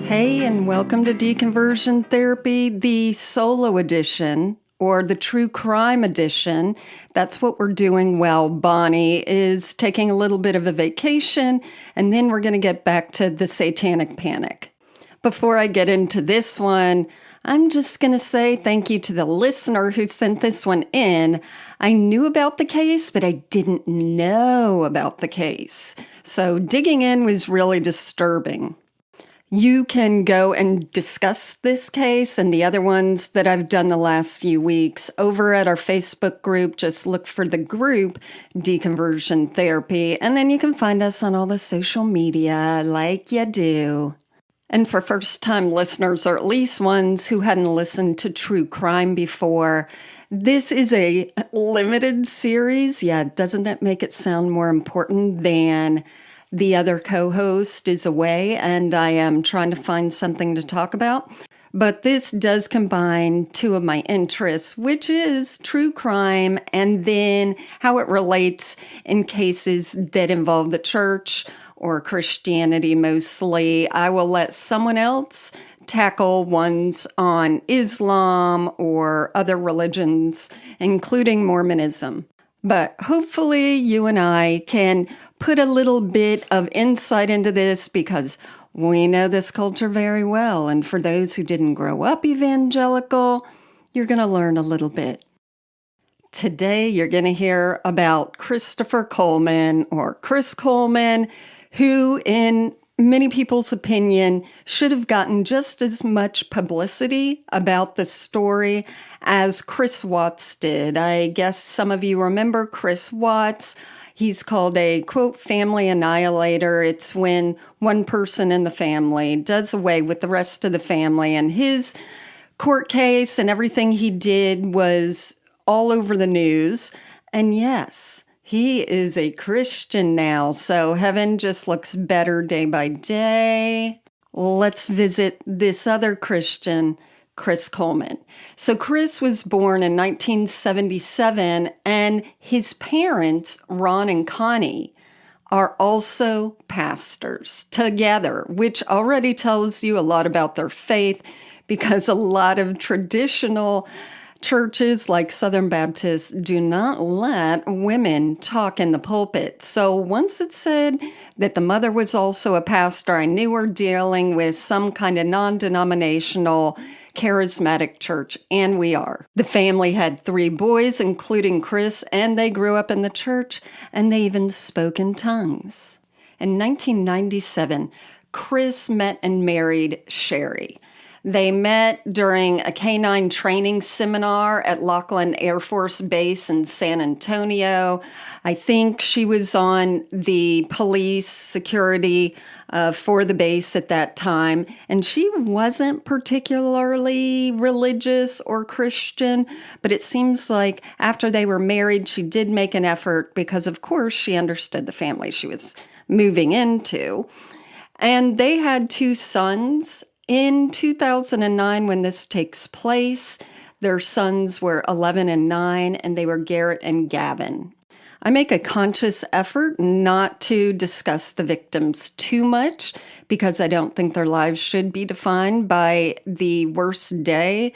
Hey, and welcome to Deconversion Therapy, the solo edition or the true crime edition. That's what we're doing while Bonnie is taking a little bit of a vacation, and then we're going to get back to the satanic panic. Before I get into this one, I'm just going to say thank you to the listener who sent this one in. I knew about the case, but I didn't know about the case. So digging in was really disturbing. You can go and discuss this case and the other ones that I've done the last few weeks over at our Facebook group. Just look for the group Deconversion Therapy, and then you can find us on all the social media like you do. And for first-time listeners, or at least ones who hadn't listened to true crime before, this is a limited series. Yeah, doesn't it make it sound more important than the other co-host is away and I am trying to find something to talk about? But this does combine two of my interests, which is true crime and then how it relates in cases that involve the church or Christianity mostly. I will let someone else tackle ones on Islam or other religions, including Mormonism. But hopefully you and I can put a little bit of insight into this because we know this culture very well. And for those who didn't grow up evangelical, you're going to learn a little bit. Today, you're going to hear about Christopher Coleman, or Chris Coleman, who, in many people's opinion, should have gotten just as much publicity about the story as Chris Watts did. I guess some of you remember Chris Watts. He's called a, quote, family annihilator. It's when one person in the family does away with the rest of the family. And his court case and everything he did was all over the news. And yes, he is a Christian now, so heaven just looks better day by day. Let's visit this other Christian, Chris Coleman. So Chris was born in 1977, and his parents, Ron and Connie, are also pastors together, which already tells you a lot about their faith, because a lot of traditional churches like Southern Baptists do not let women talk in the pulpit. So once it said that the mother was also a pastor, I knew we're dealing with some kind of non-denominational charismatic church, and we are. The family had 3 boys, including Chris, and they grew up in the church, and they even spoke in tongues. In 1997, Chris met and married Sherry. They met during a canine training seminar at Laughlin Air Force Base in San Antonio. I think she was on the police security for the base at that time, and she wasn't particularly religious or Christian, but it seems like after they were married, she did make an effort because, of course, she understood the family she was moving into. And they had 2 sons. In 2009, when this takes place, their sons were 11 and 9, and they were Garrett and Gavin. I make a conscious effort not to discuss the victims too much because I don't think their lives should be defined by the worst day.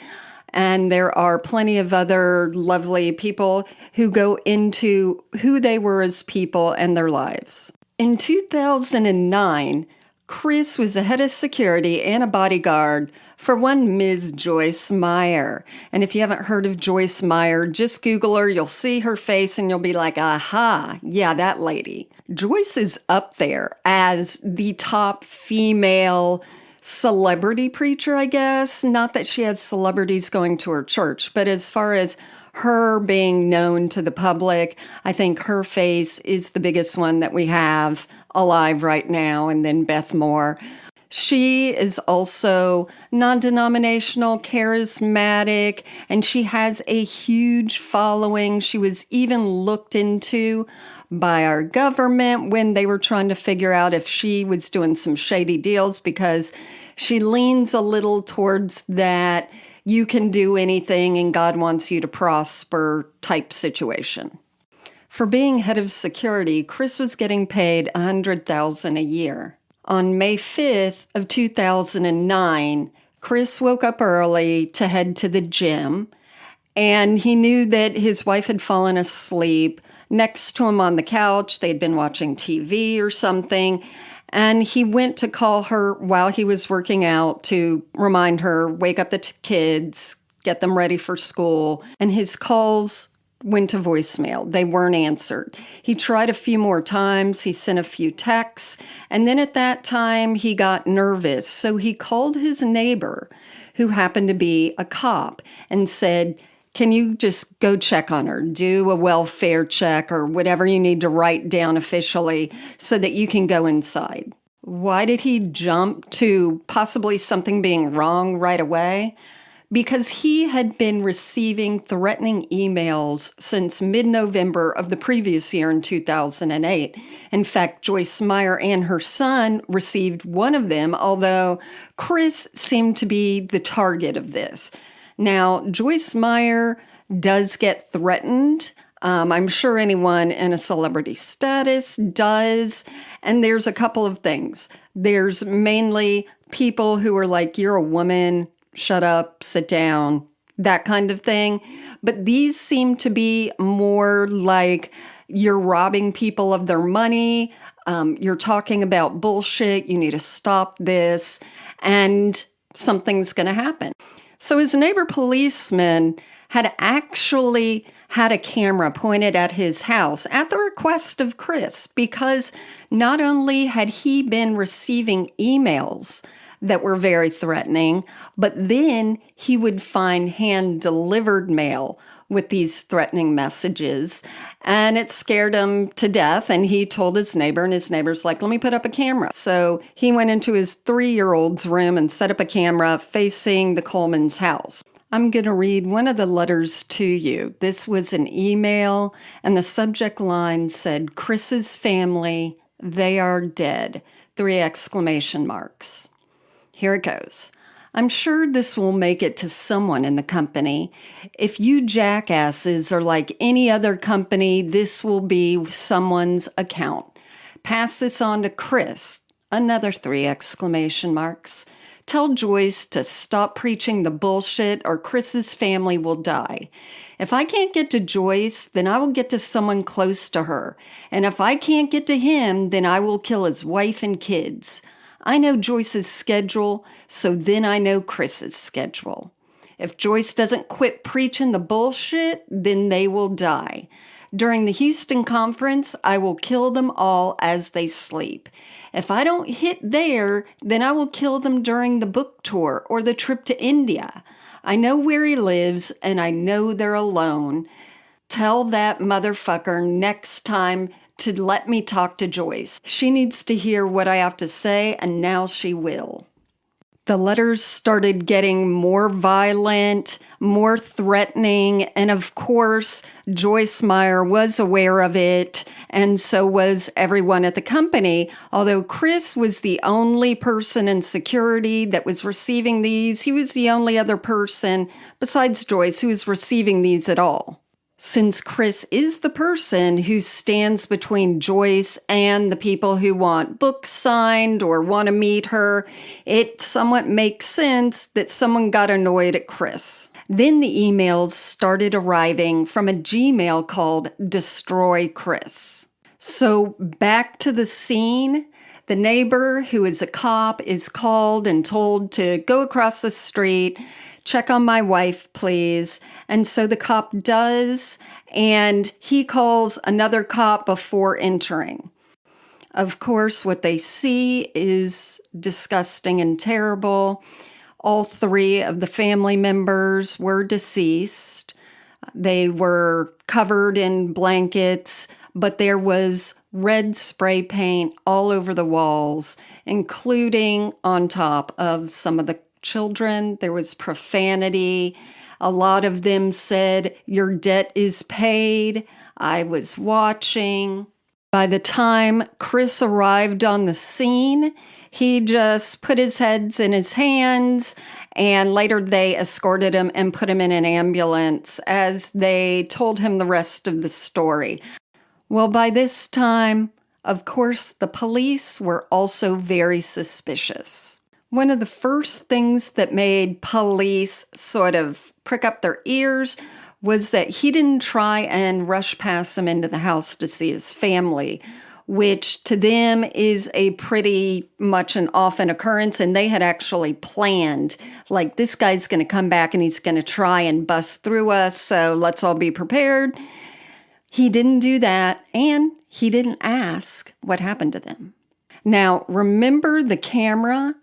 And there are plenty of other lovely people who go into who they were as people and their lives. In 2009, Chris was the head of security and a bodyguard for one Ms. Joyce Myer. And if you haven't heard of Joyce Myer, just Google her. You'll see her face and you'll be like, aha, yeah, that lady. Joyce is up there as the top female celebrity preacher, I guess. Not that she has celebrities going to her church, but as far as her being known to the public, I think her face is the biggest one that we have alive right now, and then Beth Moore. She is also non-denominational, charismatic, and she has a huge following. She was even looked into by our government when they were trying to figure out if she was doing some shady deals, because she leans a little towards that you can do anything and God wants you to prosper type situation. For being head of security, Chris was getting paid $100,000 a year. On May 5th of 2009, Chris woke up early to head to the gym, and he knew that his wife had fallen asleep next to him on the couch. They'd been watching TV or something, and he went to call her while he was working out to remind her, wake up the kids, get them ready for school, and his calls went to voicemail. They weren't answered. He tried a few more times. He sent a few texts. And then at that time, he got nervous. So he called his neighbor, who happened to be a cop, and said, can you just go check on her, do a welfare check or whatever you need to write down officially so that you can go inside? Why did he jump to possibly something being wrong right away? Because he had been receiving threatening emails since mid-November of the previous year in 2008. In fact, Joyce Myer and her son received one of them, although Chris seemed to be the target of this. Now, Joyce Myer does get threatened. I'm sure anyone in a celebrity status does. And there's a couple of things. There's mainly people who are like, you're a woman, shut up, sit down, that kind of thing. But these seem to be more like you're robbing people of their money, you're talking about bullshit, you need to stop this, and something's going to happen. So his neighbor policeman had actually had a camera pointed at his house at the request of Chris, because not only had he been receiving emails that were very threatening, but then he would find hand-delivered mail with these threatening messages, and it scared him to death, and he told his neighbor, and his neighbor's like, let me put up a camera. So he went into his 3-year-old's room and set up a camera facing the Coleman's house. I'm going to read one of the letters to you. This was an email, and the subject line said, Chris's family, they are dead, 3 exclamation marks. Here it goes. I'm sure this will make it to someone in the company. If you jackasses are like any other company, this will be someone's account. Pass this on to Chris. Another 3 exclamation marks. Tell Joyce to stop preaching the bullshit or Chris's family will die. If I can't get to Joyce, then I will get to someone close to her. And if I can't get to him, then I will kill his wife and kids. I know Joyce's schedule, so then I know Chris's schedule. If Joyce doesn't quit preaching the bullshit, then they will die. During the Houston conference, I will kill them all as they sleep. If I don't hit there, then I will kill them during the book tour or the trip to India. I know where he lives, and I know they're alone. Tell that motherfucker next time to let me talk to Joyce. She needs to hear what I have to say, and now she will. The letters started getting more violent, more threatening, and of course, Joyce Myer was aware of it, and so was everyone at the company. Although Chris was the only person in security that was receiving these, he was the only other person besides Joyce who was receiving these at all. Since Chris is the person who stands between Joyce and the people who want books signed or want to meet her, it somewhat makes sense that someone got annoyed at Chris. Then the emails started arriving from a Gmail called Destroy Chris. So back to the scene. The neighbor, who is a cop, is called and told to go across the street, check on my wife, please. And so the cop does, and he calls another cop before entering. Of course, what they see is disgusting and terrible. All 3 of the family members were deceased. They were covered in blankets, but there was red spray paint all over the walls, including on top of some of the children. There was profanity. A lot of them said, your debt is paid. I was watching. By the time Chris arrived on the scene, he just put his heads in his hands, and later they escorted him and put him in an ambulance as they told him the rest of the story. Well, by this time, Of course, the police were also very suspicious. One of the first things that made police sort of prick up their ears was that he didn't try and rush past him into the house to see his family, which to them is a pretty much an often occurrence. And they had actually planned, like, this guy's going to come back and he's going to try and bust through us, so let's all be prepared. He didn't do that, and he didn't ask what happened to them. Now, remember the camera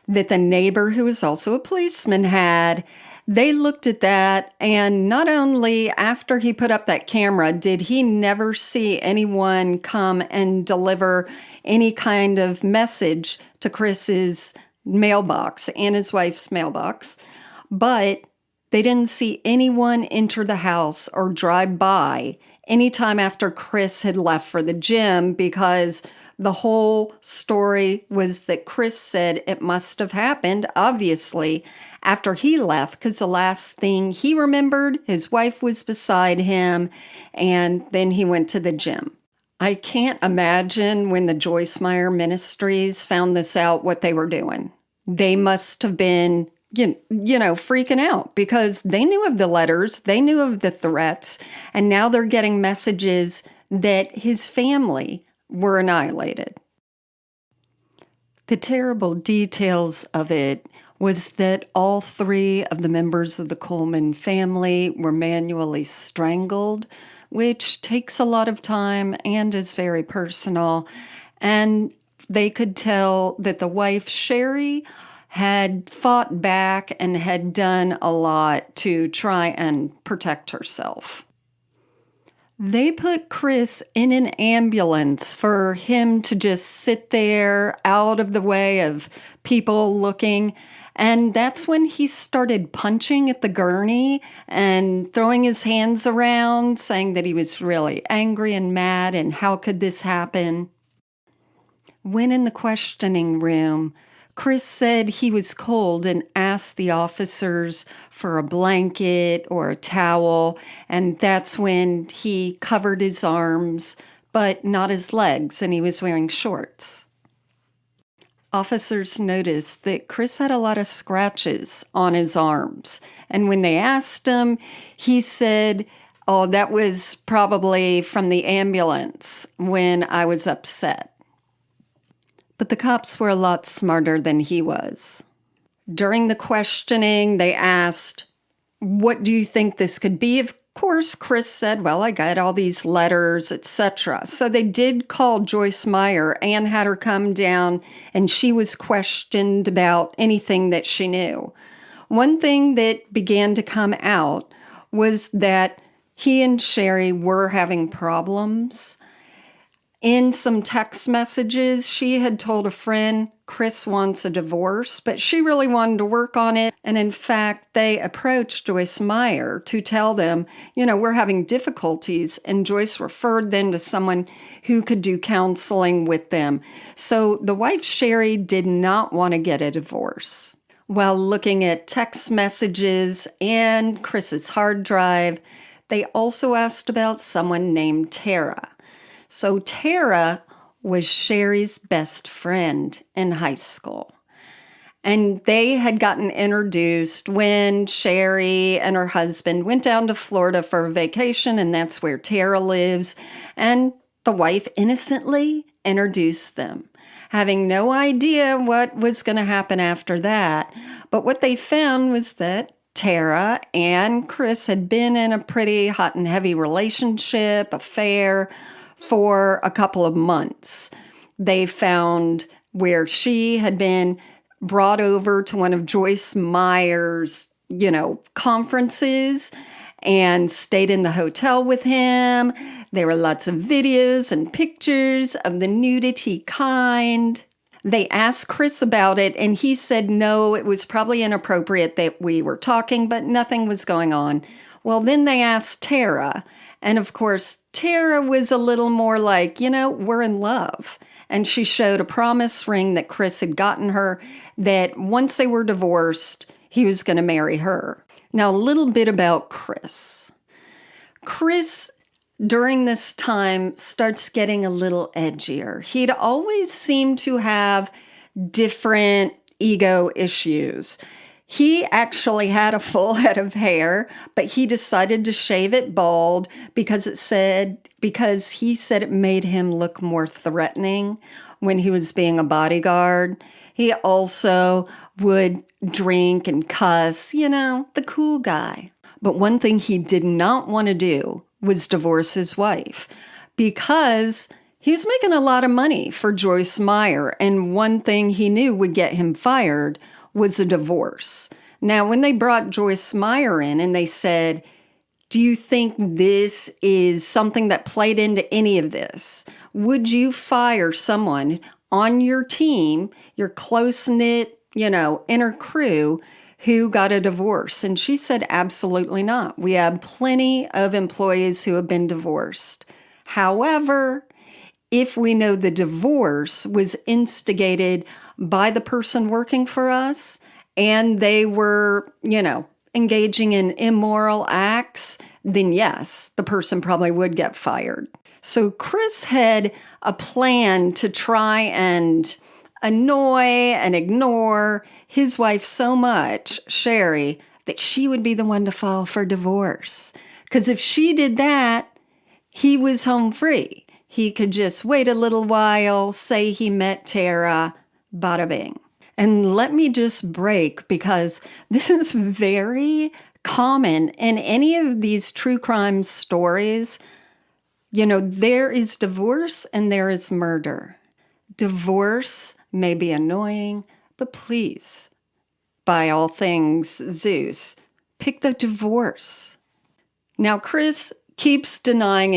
that the neighbor, who was also a policeman, had? They looked at that, and not only after he put up that camera did he never see anyone come and deliver any kind of message to Chris's mailbox and his wife's mailbox, but they didn't see anyone enter the house or drive by anytime after Chris had left for the gym, because the whole story was that Chris said it must have happened, obviously, after he left, because the last thing he remembered, his wife was beside him, and then he went to the gym. I can't imagine when the Joyce Myer Ministries found this out what they were doing. They must have been freaking out, because they knew of the letters, they knew of the threats, and now they're getting messages that his family were annihilated. The terrible details of it was that all three of the members of the Coleman family were manually strangled, which takes a lot of time and is very personal. And they could tell that the wife, Sherry, had fought back and had done a lot to try and protect herself. They put Chris in an ambulance for him to just sit there out of the way of people looking. And that's when he started punching at the gurney and throwing his hands around, saying that he was really angry and mad and how could this happen. When in the questioning room, Chris said he was cold and asked the officers for a blanket or a towel, and that's when he covered his arms, but not his legs, and he was wearing shorts. Officers noticed that Chris had a lot of scratches on his arms, and when they asked him, he said, "Oh, that was probably from the ambulance when I was upset." But the cops were a lot smarter than he was. During the questioning, they asked, "What do you think this could be?" Of course, Chris said, "Well, I got all these letters, etc." So they did call Joyce Myer and had her come down, and she was questioned about anything that she knew. One thing that began to come out was that he and Sherry were having problems. In some text messages, she had told a friend Chris wants a divorce, but she really wanted to work on it. And in fact, they approached Joyce Myer to tell them, we're having difficulties. And Joyce referred them to someone who could do counseling with them. So the wife, Sherry, did not want to get a divorce. While looking at text messages and Chris's hard drive, they also asked about someone named Tara. So Tara was Sherry's best friend in high school. And they had gotten introduced when Sherry and her husband went down to Florida for a vacation, and that's where Tara lives. And the wife innocently introduced them, having no idea what was going to happen after that. But what they found was that Tara and Chris had been in a pretty hot and heavy relationship, affair, for a couple of months. They found where she had been brought over to one of Joyce Meyer's, conferences and stayed in the hotel with him. There were lots of videos and pictures of the nudity kind. They asked Chris about it, and he said no, it was probably inappropriate that we were talking, but nothing was going on. Well, then they asked Tara, and of course, Tara was a little more like, we're in love. And she showed a promise ring that Chris had gotten her that once they were divorced, he was going to marry her. Now, a little bit about Chris. Chris during this time starts getting a little edgier. He'd always seemed to have different ego issues. He actually had a full head of hair, but he decided to shave it bald because he said it made him look more threatening when he was being a bodyguard. He also would drink and cuss, the cool guy. But one thing he did not want to do was divorce his wife because he was making a lot of money for Joyce Myer, and one thing he knew would get him fired was a divorce. Now, when they brought Joyce Myer in and they said, do you think this is something that played into any of this? Would you fire someone on your team, your close-knit, inner crew, who got a divorce? And she said, absolutely not. We have plenty of employees who have been divorced. However, if we know the divorce was instigated by the person working for us and they were, engaging in immoral acts, then yes, the person probably would get fired. So Chris had a plan to try and annoy and ignore his wife so much, Sherry, that she would be the one to file for divorce. Because if she did that, he was home free. He could just wait a little while, say he met Tara, bada bing. And let me just break, because this is very common in any of these true crime stories. There is divorce and there is murder. Divorce may be annoying, but please, by all things Zeus, pick the divorce. Now, Chris keeps denying,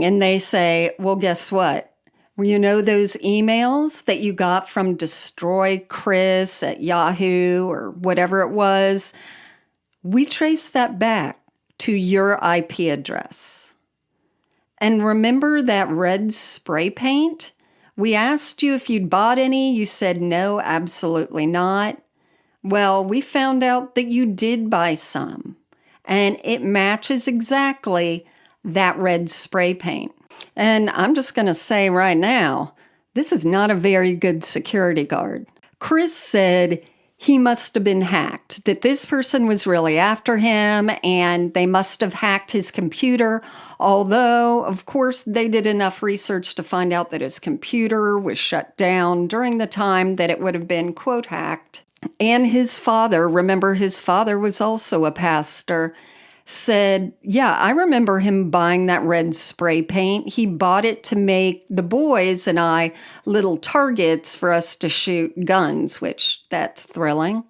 and they say, well, guess what? Those emails that you got from Destroy Chris at Yahoo or whatever it was, we traced that back to your IP address. And remember that red spray paint? We asked you if you'd bought any. You said no, absolutely not. Well, we found out that you did buy some, and it matches exactly that red spray paint. And I'm just going to say right now, this is not a very good security guard. Chris said he must have been hacked, that this person was really after him and they must have hacked his computer. Although, of course, they did enough research to find out that his computer was shut down during the time that it would have been, quote, hacked. And his father, remember his father was also a pastor, said, yeah, I remember him buying that red spray paint. He bought it to make the boys and I little targets for us to shoot guns, which that's thrilling.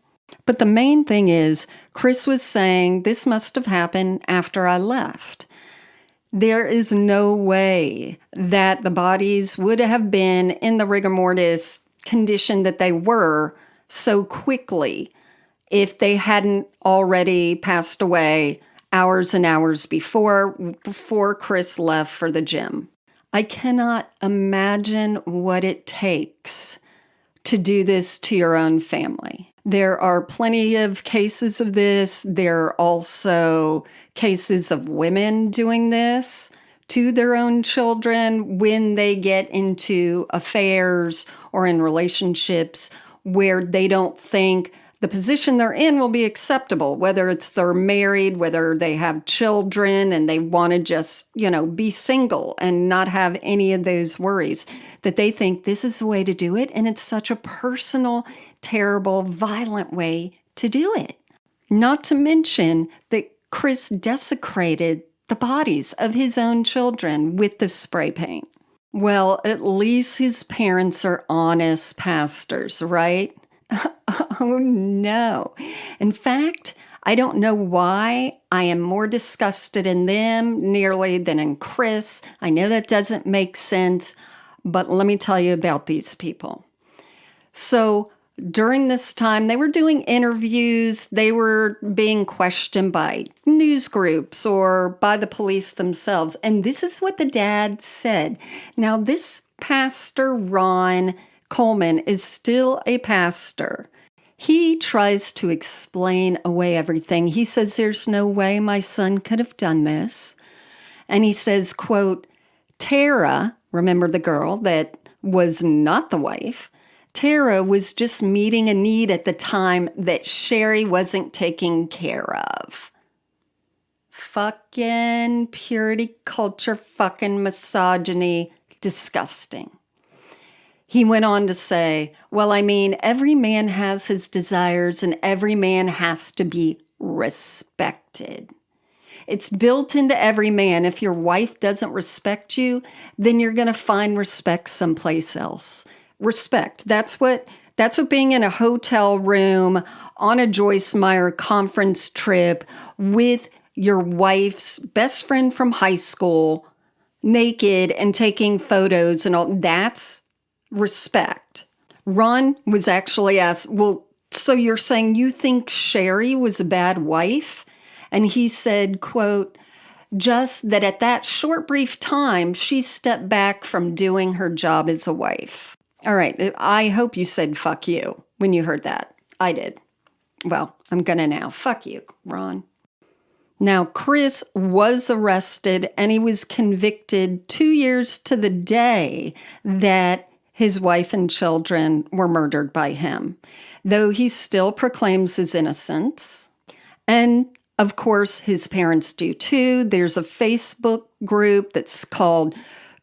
But the main thing is, Chris was saying this must have happened after I left. There is no way that the bodies would have been in the rigor mortis condition that they were so quickly if they hadn't already passed away hours and hours before Chris left for the gym. I cannot imagine what it takes to do this to your own family. There are plenty of cases of this. There are also cases of women doing this to their own children when they get into affairs or in relationships where they don't think the position they're in will be acceptable, whether it's they're married, whether they have children and they want to just, be single and not have any of those worries, that they think this is the way to do it. And it's such a personal, terrible, violent way to do it. Not to mention that Chris desecrated the bodies of his own children with the spray paint. Well, at least his parents are honest pastors, right? Oh, no. In fact, I don't know why I am more disgusted in them nearly than in Chris. I know that doesn't make sense, but let me tell you about these people. So during this time, they were doing interviews. They were being questioned by news groups or by the police themselves. And this is what the dad said. Now, this pastor, Ron Coleman, is still a pastor. He tries to explain away everything. He says, there's no way my son could have done this. And he says, quote, Tara, remember the girl that was not the wife, Tara was just meeting a need at the time that Sherry wasn't taking care of. Fucking purity culture, fucking misogyny, disgusting. He went on to say, well, I mean, every man has his desires and every man has to be respected. It's built into every man. If your wife doesn't respect you, then you're going to find respect someplace else. Respect. That's what being in a hotel room on a Joyce Myer conference trip with your wife's best friend from high school, naked and taking photos and all, that's respect. Ron was actually asked, well, so you're saying you think Sherry was a bad wife? And he said, quote, just that at that short, brief time, she stepped back from doing her job as a wife. All right, I hope you said fuck you when you heard that. I did. Well, I'm going to now. Fuck you, Ron. Now, Chris was arrested and he was convicted 2 years to the day that his wife and children were murdered by him, though he still proclaims his innocence. And of course, his parents do too. There's a Facebook group that's called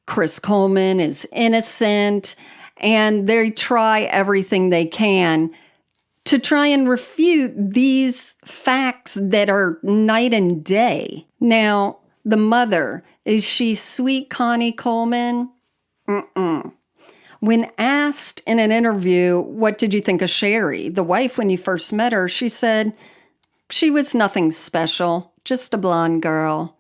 Chris Coleman is Innocent, and they try everything they can to try and refute these facts that are night and day. Now, the mother, is she sweet Connie Coleman? Mm-mm. When asked in an interview, what did you think of Sherry, the wife, when you first met her, she said, she was nothing special, just a blonde girl.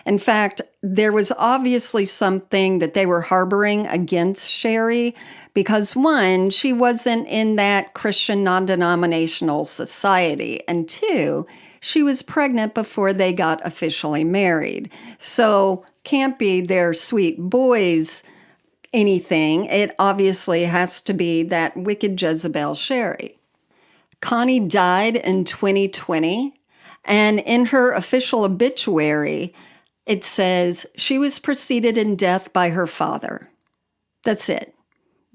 In fact, there was obviously something that they were harboring against Sherry because, one, she wasn't in that Christian non-denominational society, and two, she was pregnant before they got officially married. So can't be their sweet boys anything. It obviously has to be that wicked Jezebel Sherry. Connie died in 2020, and in her official obituary, it says she was preceded in death by her father. That's it.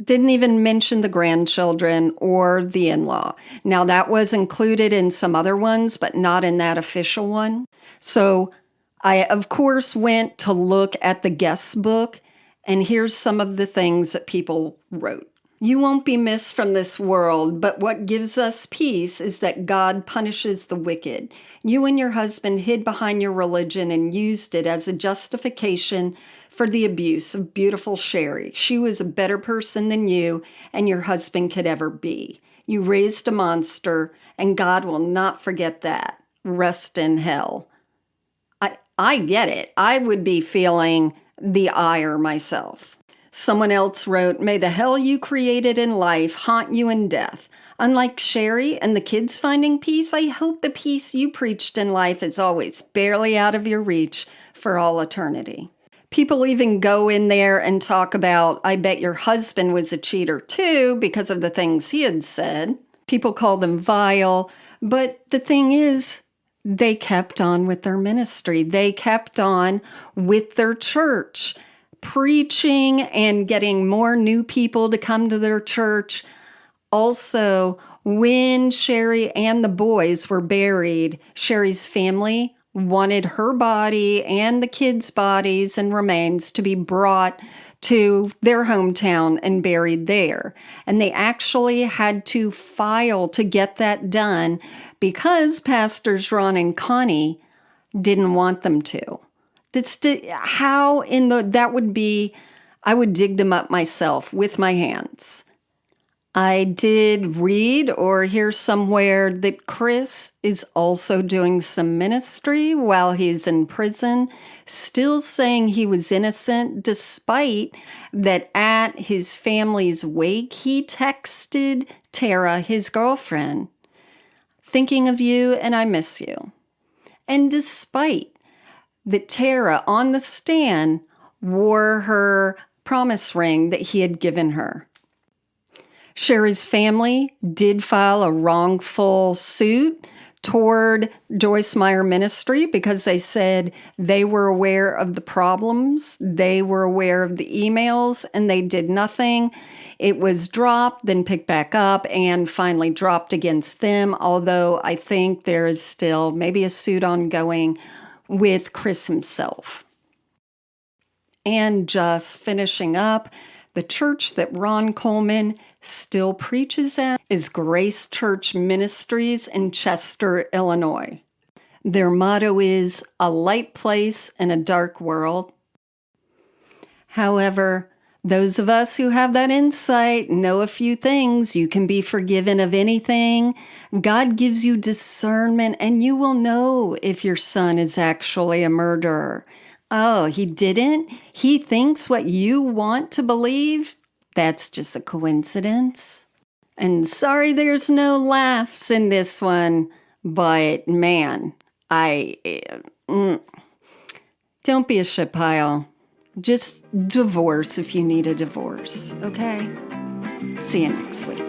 Didn't even mention the grandchildren or the in-law. Now, that was included in some other ones, but not in that official one. So I, of course, went to look at the guest book, and here's some of the things that people wrote. You won't be missed from this world, but what gives us peace is that God punishes the wicked. You and your husband hid behind your religion and used it as a justification for the abuse of beautiful Sherry. She was a better person than you and your husband could ever be. You raised a monster, and God will not forget that. Rest in hell. I get it. I would be feeling the ire myself. Someone else wrote, may the hell you created in life haunt you in death. Unlike Sherry and the kids finding peace, I hope the peace you preached in life is always barely out of your reach for all eternity. People even go in there and talk about, I bet your husband was a cheater too because of the things he had said. People call them vile, but the thing is, they kept on with their ministry. They kept on with their church, preaching and getting more new people to come to their church. Also, when Sherry and the boys were buried, Sherry's family wanted her body and the kids' bodies and remains to be brought to their hometown and buried there. And they actually had to file to get that done because Pastors Ron and Connie didn't want them to. That would be, I would dig them up myself with my hands. I did read or hear somewhere that Chris is also doing some ministry while he's in prison, still saying he was innocent, despite that at his family's wake, he texted Tara, his girlfriend, thinking of you and I miss you. And despite that Tara on the stand wore her promise ring that he had given her. Sherry's family did file a wrongful suit toward Joyce Myer Ministry because they said they were aware of the problems, they were aware of the emails, and they did nothing. It was dropped, then picked back up, and finally dropped against them, although I think there is still maybe a suit ongoing with Chris himself. And just finishing up, the church that Ron Coleman still preaches at is Grace Church Ministries in Chester, Illinois. Their motto is a light place in a dark world. However, those of us who have that insight know a few things. You can be forgiven of anything. God gives you discernment, and you will know if your son is actually a murderer. Oh, he didn't? He thinks what you want to believe? That's just a coincidence. And sorry there's no laughs in this one, but man, don't be a shit pile. Just divorce if you need a divorce, okay? See you next week.